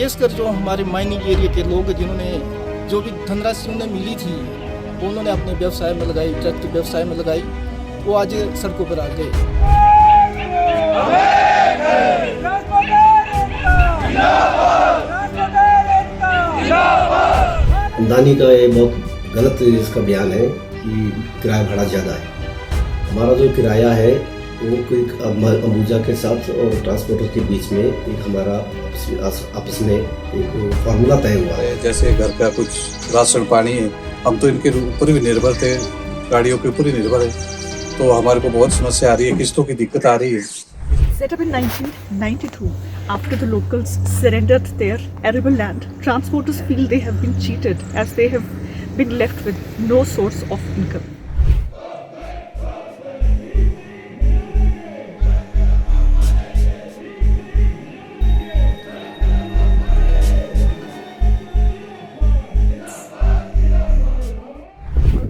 विशेषकर जो हमारे माइनिंग एरिया के लोग जिन्होंने जो भी धनराशि उन्हें मिली थी वो उन्होंने अपने व्यवसाय में लगाई, ट्रक के व्यवसाय में लगाई, वो आज सड़कों पर आ गए। अंदानी का ये बहुत गलत इसका बयान है कि किराया भाड़ा ज़्यादा है। हमारा जो किराया है वो कोई अंबुजा के साथ और ट्रांसपोर्टर के बीच में एक हमारा आपस में एक फार्मूला तय हुआ है। जैसे घर का कुछ राशन पानी है, हम तो इनके ऊपर भी निर्भर थे, गाड़ियों के ऊपर ही निर्भर है, तो हमारे को बहुत समस्या आ रही है, किस्तों की दिक्कत आ रही है। Set up in 1992, after the locals surrendered their arable land, transporters feel they have been cheated as they have been left with no source of income.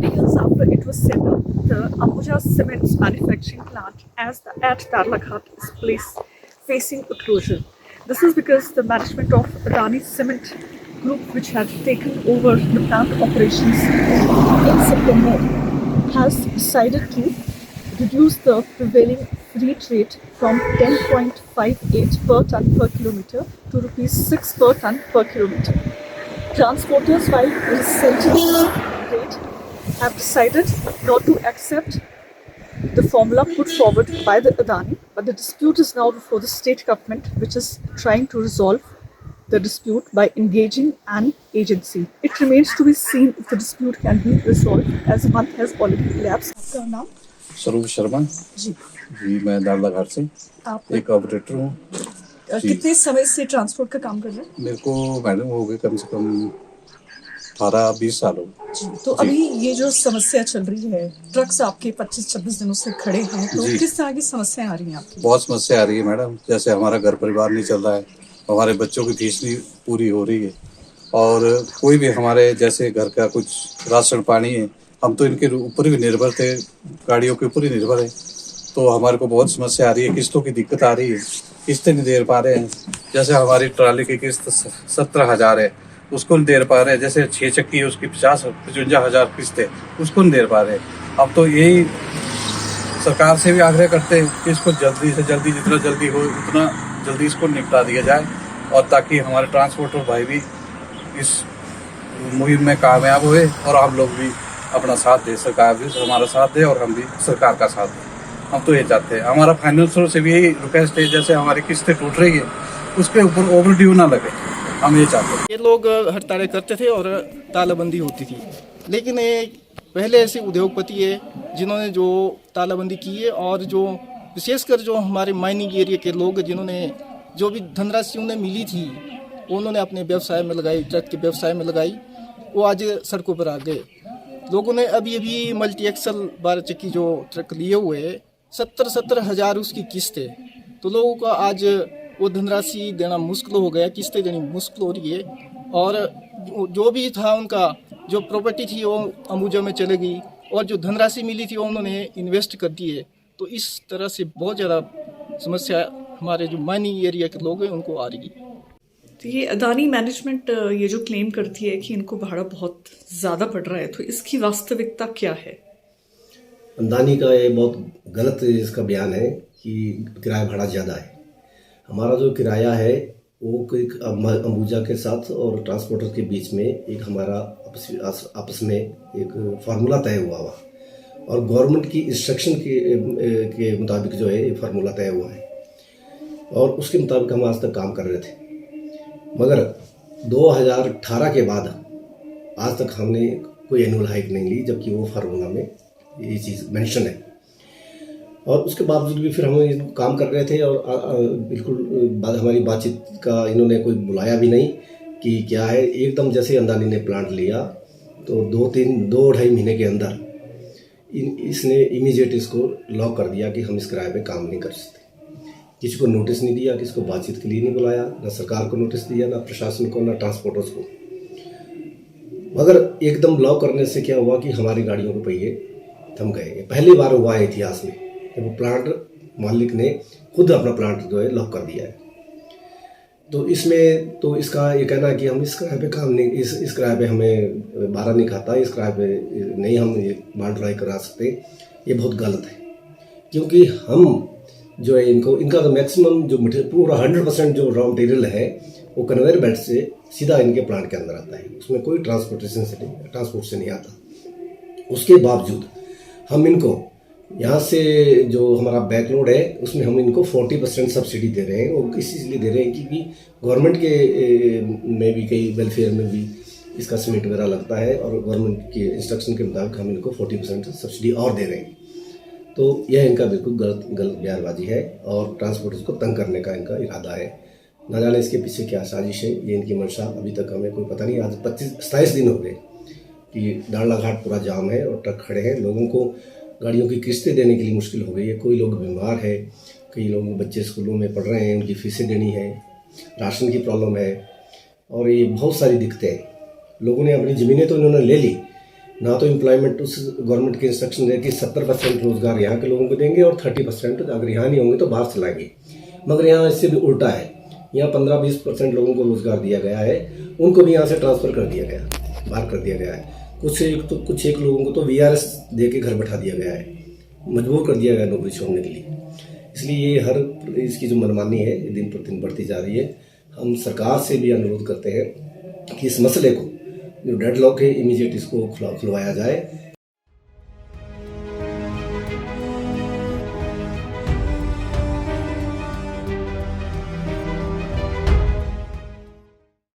Years after it was set up, the Ambuja Cements manufacturing plant at Tarlaghat is facing a closure. This is because the management of Adani Cement Group, which had taken over the plant operations in September, has decided to reduce the prevailing freight rate from 10.58 per ton per kilometer to rupees 6 per ton per kilometer. Transporters, while resenting the rate, have decided not to accept the formula put forward by the Adani, but the dispute is now before the state government, which is trying to resolve the dispute by engaging an agency. It remains to be seen if the dispute can be resolved, as a month has already elapsed. आपका नाम? स्वरूप शर्मा जी। जी, मैं दारलाघाट से आप एक operator हूँ। कितने समय से ट्रांसपोर्ट का काम कर रहे हैं? मेरे को मैडम हो गए कम से कम 18-20 साल हो गए। जी। तो अभी ये जो समस्या चल रही है, ट्रक्स आपके 25-26 दिनों से खड़े हैं, तो किस तरह की समस्याएं आ रही हैं आपकी? बहुत समस्या आ रही है मैडम, जैसे हमारा घर परिवार नहीं चल रहा है, हमारे बच्चों की फीस नहीं पूरी हो रही है, और कोई भी हमारे जैसे घर का कुछ राशन पानी है, हम तो इनके ऊपर भी निर्भर थे, गाड़ियों के ऊपर ही निर्भर है, तो हमारे को बहुत समस्या आ रही है, किस्तों की दिक्कत आ रही है, किस्तें नहीं दे पा रहे हैं। जैसे हमारी ट्राली की किस्त 17,000 है, उसको नहीं दे पा रहे हैं। जैसे 6 चक्की है उसकी 55,000 किस्त है, उसको नहीं दे पा रहे हैं। अब तो यही सरकार से भी आग्रह करते हैं कि इसको जल्दी से जल्दी, जितना जल्दी हो उतना जल्दी इसको निपटा दिया जाए, और ताकि हमारे ट्रांसपोर्टर भाई भी इस मुहिम में कामयाब हुए और हम लोग भी अपना साथ दे, सरकार भी हमारा साथ दे और हम भी सरकार का साथ दें। हम तो ये चाहते हैं। हमारा फाइनेंसर से भी यही रिक्वेस्ट है, जैसे हमारी किस्तें टूट रही है उसके ऊपर ओवर ड्यू ना लगे, हम ये चाहते हैं। ये लोग हड़तालें करते थे और तालाबंदी होती थी, लेकिन पहले ऐसे उद्योगपति है जिन्होंने जो तालाबंदी की है, और जो विशेषकर जो हमारे माइनिंग एरिया के लोग जिन्होंने जो भी धनराशि उन्हें मिली थी वो उन्होंने अपने व्यवसाय में लगाई, ट्रक के व्यवसाय में लगाई, वो आज सड़कों पर आ गए। लोगों ने अभी मल्टी एक्सल 12 चक्की जो ट्रक लिए हुए हैं, 70 हज़ार उसकी किस्त है, तो लोगों का आज वो धनराशि देना मुश्किल हो गया, किस्तें देनी मुश्किल हो रही है, और जो भी था उनका जो प्रॉपर्टी थी वो अंबुजा में चले गई, और जो धनराशि मिली थी वो उन्होंने इन्वेस्ट कर दी है। तो इस तरह से बहुत ज़्यादा समस्या हमारे जो माइनिंग एरिया के लोग हैं उनको आ रही है। तो ये अदानी मैनेजमेंट ये जो क्लेम करती है कि इनको भाड़ा बहुत ज़्यादा पड़ रहा है, तो इसकी वास्तविकता क्या है? अंदानी का ये बहुत गलत इसका बयान है कि किराया भाड़ा ज़्यादा है। हमारा जो किराया है वो कोई अंबुजा के साथ और ट्रांसपोर्टर के बीच में एक हमारा आपस में एक फार्मूला तय हुआ, और गवर्नमेंट की इंस्ट्रक्शन के मुताबिक जो है ये फार्मूला तय हुआ है, और उसके मुताबिक हम आज तक काम कर रहे थे। मगर 2018 के बाद आज तक हमने कोई एनुअल हाइक नहीं ली, जबकि वो फार्मूला में ये चीज़ मेंशन है, और उसके बावजूद भी फिर हम काम कर रहे थे, और बिल्कुल हमारी बातचीत का इन्होंने कोई बुलाया भी नहीं कि क्या है। एकदम जैसे अंदानी ने प्लांट लिया तो 2-2.5 महीने के अंदर इसने इमीडिएट इसको लॉक कर दिया कि हम इस किराए पे काम नहीं कर सकते। किसी को नोटिस नहीं दिया, किसी को बातचीत के लिए नहीं बुलाया, ना सरकार को नोटिस दिया, ना प्रशासन को, ना ट्रांसपोर्टर्स को। मगर एकदम लॉक करने से क्या हुआ कि हमारी गाड़ियों के पहिए थम गए। पहली बार हुआ है इतिहास में कि वो प्लांट मालिक ने खुद अपना प्लांट जो है लॉक कर दिया है। तो इसमें तो इसका ये कहना है कि हम इस किराए पे काम नहीं, इस किराए पे हमें बारह नहीं खाता, इस किराए पे नहीं हम ये माल ढुलाई करा सकते, ये बहुत गलत है। क्योंकि हम जो है इनका तो मैक्सिमम जो मटेरियल पूरा 100% जो रॉ मटेरियल है वो कन्वेयर बेल्ट से सीधा इनके प्लांट के अंदर आता है, उसमें कोई ट्रांसपोर्ट से नहीं आता। उसके बावजूद हम इनको यहाँ से जो हमारा बैकलोड है उसमें हम इनको 40% सब्सिडी दे रहे हैं। वो इसलिए दे रहे हैं क्योंकि गवर्नमेंट के में भी कई वेलफेयर में भी इसका सीमेंट वगैरह लगता है और गवर्नमेंट के इंस्ट्रक्शन के मुताबिक हम इनको 40% सब्सिडी और दे रहे हैं। तो यह इनका बिल्कुल गलत बयानबाजी है और ट्रांसपोर्टर्स को तंग करने का इनका इरादा है। ना जाने इसके पीछे क्या साजिश है, ये इनकी मंशा अभी तक हमें कोई पता नहीं। आज 27 दिन हो गए कि दाड़ला घाट पूरा जाम है और ट्रक खड़े हैं, लोगों को गाड़ियों की किस्तें देने के लिए मुश्किल हो गई है। कोई लोग बीमार है, कई लोग बच्चे स्कूलों में पढ़ रहे हैं, उनकी फीसें देनी है, राशन की प्रॉब्लम है और ये बहुत सारी दिक्कतें हैं। लोगों ने अपनी ज़मीनें तो इन्होंने ले ली, ना तो एम्प्लॉयमेंट उस गवर्नमेंट के इंस्ट्रक्शन है कि 70% रोज़गार यहाँ के लोगों को देंगे और 30% अगर यहाँ नहीं होंगे तो बाहर चलाएंगे। मगर यहाँ इससे भी उल्टा है, यहाँ 15-20% लोगों को रोज़गार दिया गया है, उनको भी यहाँ से ट्रांसफ़र कर दिया गया, बाहर कर दिया गया है। कुछ एक लोगों को तो VRS दे के घर बैठा दिया गया है, मजबूर कर दिया गया नौकरी छोड़ने के लिए। इसलिए ये इसकी जो मनमानी है ये दिन प्रतिदिन बढ़ती जा रही है। हम सरकार से भी अनुरोध करते हैं कि इस मसले को जो डेडलॉक है इमीडिएट इसको खुलवाया जाए